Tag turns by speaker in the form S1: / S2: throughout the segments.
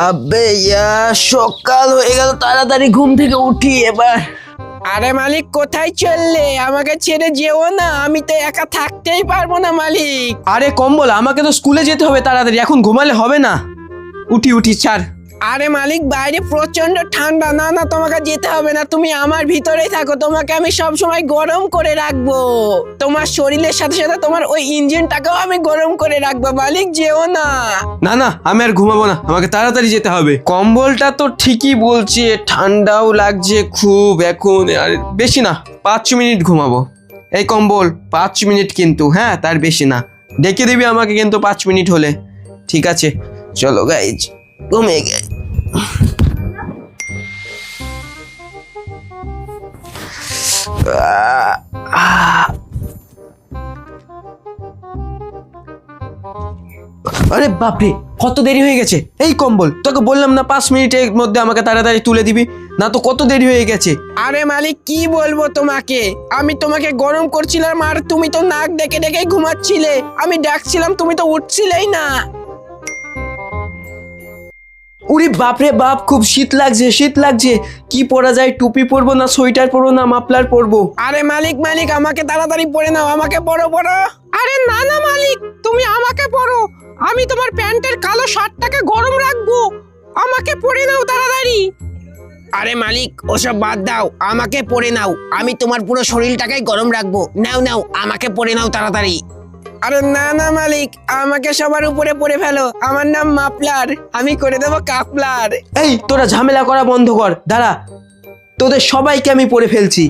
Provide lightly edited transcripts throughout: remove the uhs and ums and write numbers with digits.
S1: আবে সকাল হয়ে গেল, তাড়াতাড়ি ঘুম থেকে উঠি এবার।
S2: আরে মালিক কোথায় চললে? আমাকে ছেড়ে যেও না, আমি তো একা থাকতেই পারবো না মালিক।
S1: আরে কম্বল, আমাকে তো স্কুলে যেতে হবে তাড়াতাড়ি, এখন ঘুমালে হবে না। উঠি ছাড়।
S2: আরে মালিক বাইরে প্রচন্ড ঠান্ডা। না না, তোমাকে যেতে হবে না, তুমি আমার ভিতরেই থাকো, তোমাকে আমি সব সময় গরম করে রাখবো। তোমার শরীরের সাথে সাথে তোমার ওই ইঞ্জিনটাকেও আমি গরম করে রাখবো। মালিক যেও না।
S1: না না, আমি আর ঘুমাবো না, আমাকে তাড়াতাড়ি যেতে হবে। কম্বলটা তো ঠিকই বলছে, ঠান্ডাও লাগছে খুব এখন। আর বেশি না, 5 মিনিট ঘুমাবো। এই কম্বল, 5 মিনিট কিন্তু, হ্যাঁ, তার বেশি না। ডেকে দিবি আমাকে কিন্তু 5 মিনিট হলে। ঠিক আছে, চলো গাইজ, ঘুমিয়ে গে। আরে বাপরে, কত দেরি হয়ে গেছে। এই কম্বল, তোকে বললাম না 5 মিনিটের মধ্যে আমাকে তাড়াতাড়ি তুলে দিবি, না তো কত দেরি হয়ে গেছে।
S2: আরে মালিক কি বলবো তোমাকে, আমি তোমাকে গরম করছিলাম আর তুমি তো নাক ডেকে ডেকে ঘুমাচ্ছিলে। আমি ডাকছিলাম, তুমি তো উঠছিলেই না।
S1: উরি বাপরে বাপ, খুব শীত লাগছে। কি পরা যায়? টুপি পরবো না সোয়েটার পরবো না মাফলার পরবো?
S2: আরে মালিক আমাকে তাড়াতাড়ি পরে নাও, আমাকে পরো। আরে না না মালিক, তুমি আমাকে পরো, আমি তোমার প্যান্টের কালো শার্টটাকে গরম রাখবো। আমাকে পরে নাও তাড়াতাড়ি। আরে মালিক ওসব বাদ দাও, আমাকে পরে নাও, আমি তোমার পুরো শরীরটাকে গরম রাখবো। নাও আমাকে পরে নাও তাড়াতাড়ি। আরে না না মালিক, আমাকে সবার উপরে পরে ফেলো, আমার নাম মাফলার, আমি করে দেবো কাফলার।
S1: এই তোরা ঝামেলা করা বন্ধ কর, দাঁড়া, তোদের সবাইকে আমি পরে ফেলছি।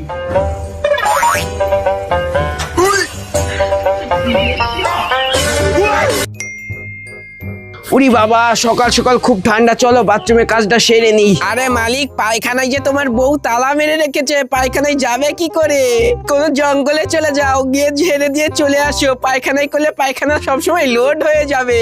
S1: উরি বাবা, সকাল সকাল খুব ঠান্ডা, চলো বাথরুমের কাজটা সেরে নিই।
S2: আরে মালিক, পায়খানায় যে তোমার বউ তালা মেরে রেখেছে, পায়খানায় যাবে কি করে? কোন জঙ্গলে চলে যাও, গিয়ে ঝেড়ে দিয়ে চলে আসো। পায়খানায় করলে পায়খানা সবসময় লোড হয়ে যাবে।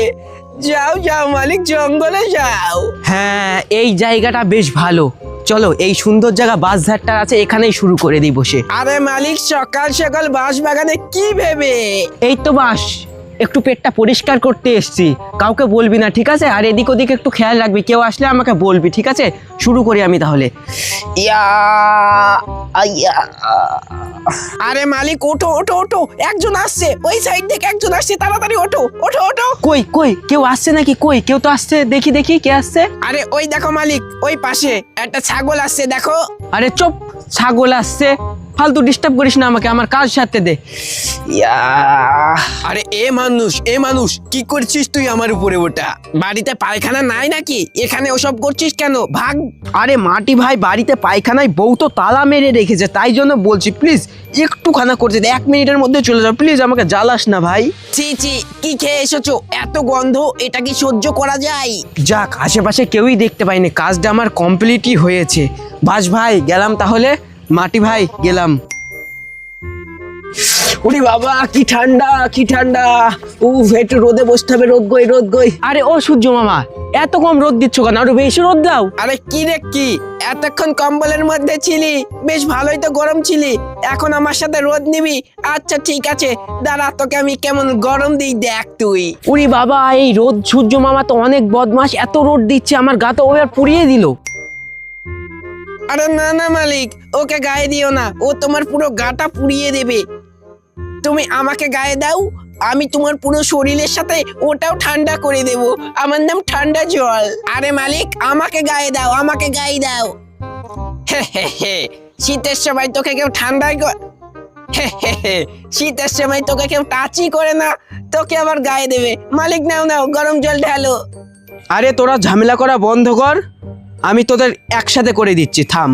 S2: যাও মালিক, জঙ্গলে যাও।
S1: হ্যাঁ, এই জায়গাটা বেশ ভালো, চলো এই সুন্দর জায়গা বাঁশঝাড়টা আছে, এখানেই শুরু করে দিই বসে।
S2: আরে মালিক, সকাল সকাল বাঁশ বাগানে কি ভেবে?
S1: এই তো বাঁশ, একটু পেটটা পরিষ্কার করতে এসছি, কাউকে বলবি না, ঠিক আছে? আর এদিক ওদিক একটু খেয়াল রাখবি, কেউ আসলে আমাকে বলবি, ঠিক আছে? শুরু করি আমি তাহলে।
S2: আরে মালিক ওঠো, একজন আসছে, ওই সাইড থেকে একজন আসছে, তাড়াতাড়ি ওঠো।
S1: কই কেউ আসছে নাকি? কই কেউ তো আসছে, দেখি কে আসছে।
S2: আরে ওই দেখো মালিক, ওই পাশে একটা ছাগল আসছে, দেখো।
S1: আরে চুপ, ছাগল আসছে, ফালতু ডিস্টার্ব করিস না আমাকে, আমার কাজ সারতে দে।
S2: আরে এ মানুষ কি করছিস তুই আমার উপরে? ওটা বাড়িতে পায়খানা নাই নাকি? এখানে ওসব করছিস কেন? ভাগ।
S1: আরে মাটি ভাই, বাড়িতে পায়খানায় বউ তো তালা মেরে রেখেছে, তাই জন্য বলছি, প্লিজ একটু খানা করতে দে, 1 মিনিটের মধ্যে চলে যাও, প্লিজ আমাকে জ্বালাস না ভাই।
S2: ছি কি খেয়ে এসেছো? এত গন্ধ, এটা কি সহ্য করা যায়?
S1: যাক, আশেপাশে কেউই দেখতে পাইনি, কাজটা আমার কমপ্লিটই হয়েছে। বাস ভাই গেলাম তাহলে, মাটি ভাই গেলাম। ওরে বাবা, কি ঠান্ডা। উফ, একটু রোদে বসতে হবে, রোদ গই। আরে ও সূর্য মামা, এত কম রোদ দিচ্ছ কেন? আরো বেশি রোদ দাও।
S2: আরে কি রে কি, এতক্ষণ কম্বলের মধ্যে ছিলি, বেশ ভালোই তো গরম ছিলি, এখন আমার সাথে রোদ নিবি? আচ্ছা ঠিক আছে, দাঁড়া, তোকে আমি কেমন গরম দিই দেখ তুই।
S1: ওরে বাবা, এই রোদ সূর্য মামা তো অনেক বদমাশ, এত রোদ দিচ্ছে, আমার গা তো ওর পুড়িয়ে দিল।
S2: আরে না না মালিক, ওকে গায়ে দিও না, ও তোমার পুরো গাটা পুড়িয়ে দেবে। তুমি আমাকে গায়ে দাও, আমি তোমার পুরো শরীরের সাথে ওটাও ঠান্ডা করে দেব, আমার নাম ঠান্ডা জল। আরে মালিক, আমাকে গায়ে দাও। শীতের সময় তোকে কেউ শীতের সময় তোকে কেউ টাচই করে না, তোকে আবার গায়ে দেবে। মালিক নাও গরম জল ঢালো।
S1: আরে তোরা ঝামেলা করা বন্ধ কর, আমি তোদের একসাথে করে দিচ্ছি, থাম।